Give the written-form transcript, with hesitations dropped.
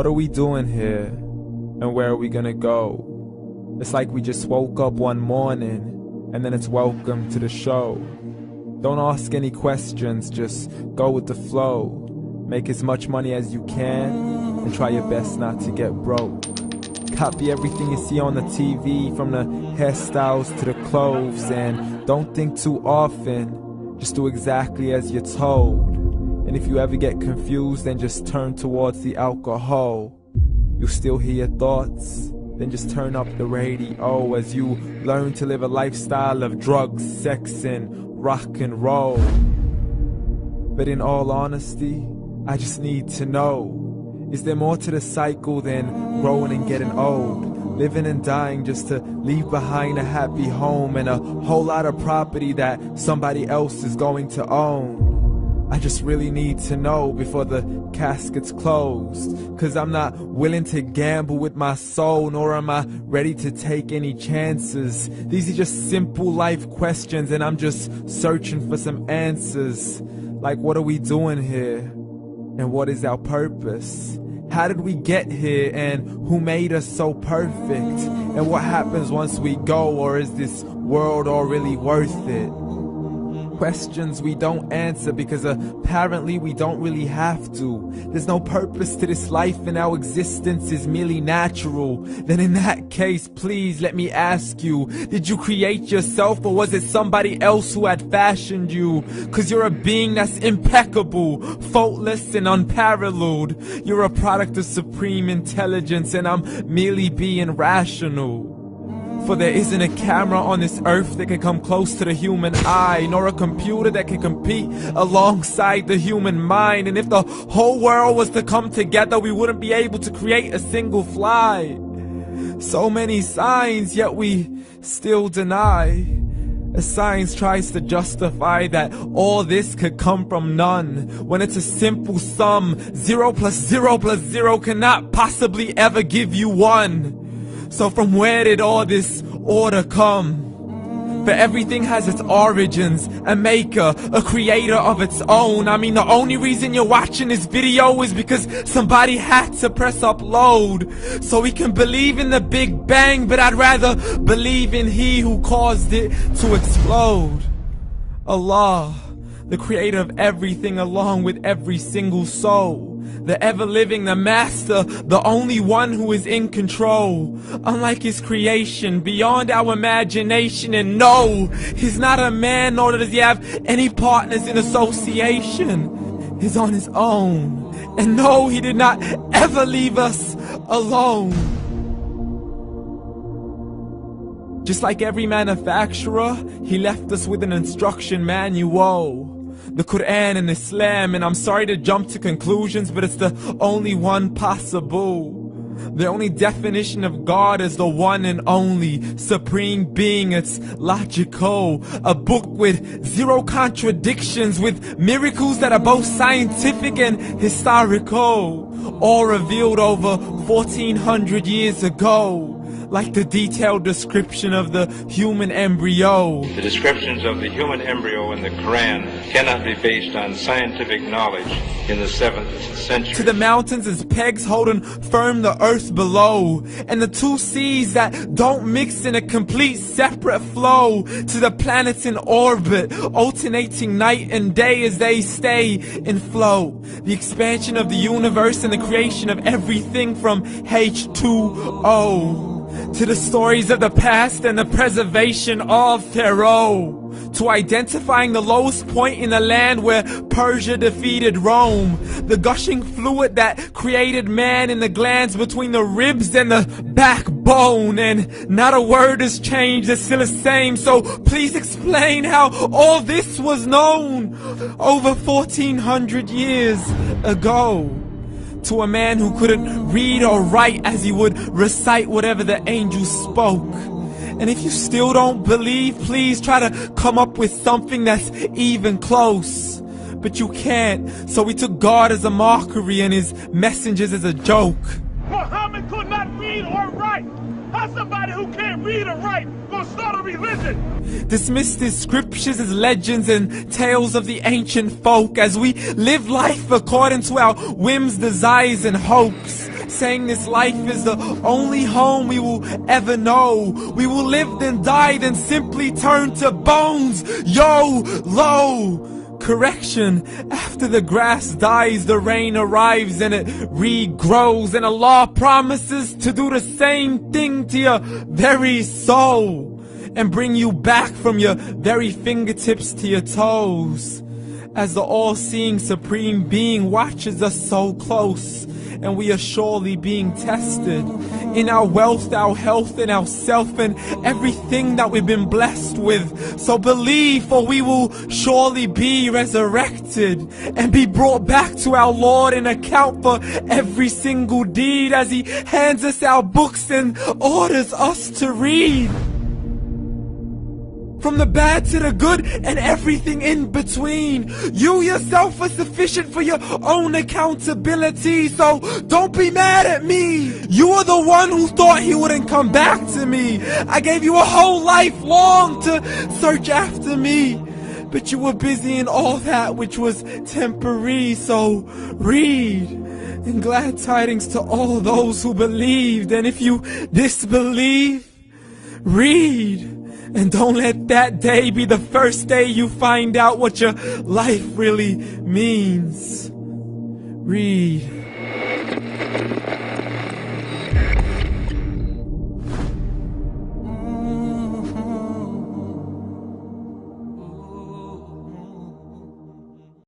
What are we doing here? And where are we gonna go? It's like we just woke up one morning and then it's welcome to the show. Don't ask any questions, just go with the flow. Make as much money as you can and try your best not to get broke. Copy everything you see on the TV, from the hairstyles to the clothes, and don't think too often, just do exactly as you're told. And if you ever get confused, then just turn towards the alcohol. You'll still hear your thoughts, then just turn up the radio as you learn to live a lifestyle of drugs, sex, and rock and roll. But in all honesty, I just need to know, is there more to the cycle than growing and getting old? Living and dying just to leave behind a happy home and a whole lot of property that somebody else is going to own. I just really need to know before the casket's closed, 'cause I'm not willing to gamble with my soul, nor am I ready to take any chances. These are just simple life questions and I'm just searching for some answers. Like, what are we doing here? And what is our purpose? How did we get here, and who made us so perfect? And what happens once we go, or is this world all really worth it? Questions we don't answer because apparently we don't really have to. There's no purpose to this life and our existence is merely natural. Then in that case, please let me ask you, did you create yourself, or was it somebody else who had fashioned you? 'Cause you're a being that's impeccable, faultless and unparalleled. You're a product of supreme intelligence and I'm merely being rational. For there isn't a camera on this earth that can come close to the human eye, nor a computer that can compete alongside the human mind. And if the whole world was to come together, we wouldn't be able to create a single fly. So many signs, yet we still deny. As science tries to justify that all this could come from none, when it's a simple sum. 0 plus 0 plus 0 cannot possibly ever give you 1. So from where did all this order come? For everything has its origins, a maker, a creator of its own. I mean, the only reason you're watching this video is because somebody had to press upload. So we can believe in the Big Bang, but I'd rather believe in He who caused it to explode. Allah, the creator of everything along with every single soul. The ever-living, the master, the only one who is in control. Unlike his creation, beyond our imagination. And no, he's not a man, nor does he have any partners in association. He's on his own. And no, he did not ever leave us alone. Just like every manufacturer, he left us with an instruction manual. The Quran and Islam, and I'm sorry to jump to conclusions, but it's the only one possible. The only definition of God is the one and only supreme being. It's logical, a book with 0 contradictions, with miracles that are both scientific and historical, all revealed over 1400 years ago. Like the detailed description of the human embryo. The descriptions of the human embryo in the Quran cannot be based on scientific knowledge in the 7th century. To the mountains as pegs holding firm the earth below, and the 2 seas that don't mix in a complete separate flow. To the planets in orbit, alternating night and day as they stay in flow. The expansion of the universe and the creation of everything from H2O. To the stories of the past and the preservation of Pharaoh. To identifying the lowest point in the land where Persia defeated Rome. The gushing fluid that created man in the glands between the ribs and the backbone. And not a word has changed, it's still the same. So please explain how all this was known over 1400 years ago. To a man who couldn't read or write, as he would recite whatever the angels spoke. And if you still don't believe, please try to come up with something that's even close. But you can't, so we took God as a mockery and his messengers as a joke. Muhammad could not read or write. How's somebody who can't read or write gonna start a religion? Dismissed his scriptures as legends and tales of the ancient folk, as we live life according to our whims, desires, and hopes. saying this life is the only home we will ever know. We will live then die then simply turn to bones. YOLO! Correction, after the grass dies, the rain arrives and it regrows, and Allah promises to do the same thing to your very soul and bring you back from your very fingertips to your toes, as the all-seeing supreme being watches us so close, and we are surely being tested in our wealth, our health, and our self, and everything that we've been blessed with. So believe, for we will surely be resurrected and be brought back to our Lord and account for every single deed, as He hands us our books and orders us to read. From the bad to the good and everything in between. You yourself are sufficient for your own accountability, so don't be mad at me. You are the one who thought He wouldn't come back to me. I gave you a whole life long to search after me, but you were busy in all that which was temporary. So read, and glad tidings to all those who believed. And if you disbelieve, read. And don't let that day be the first day you find out what your life really means. Read.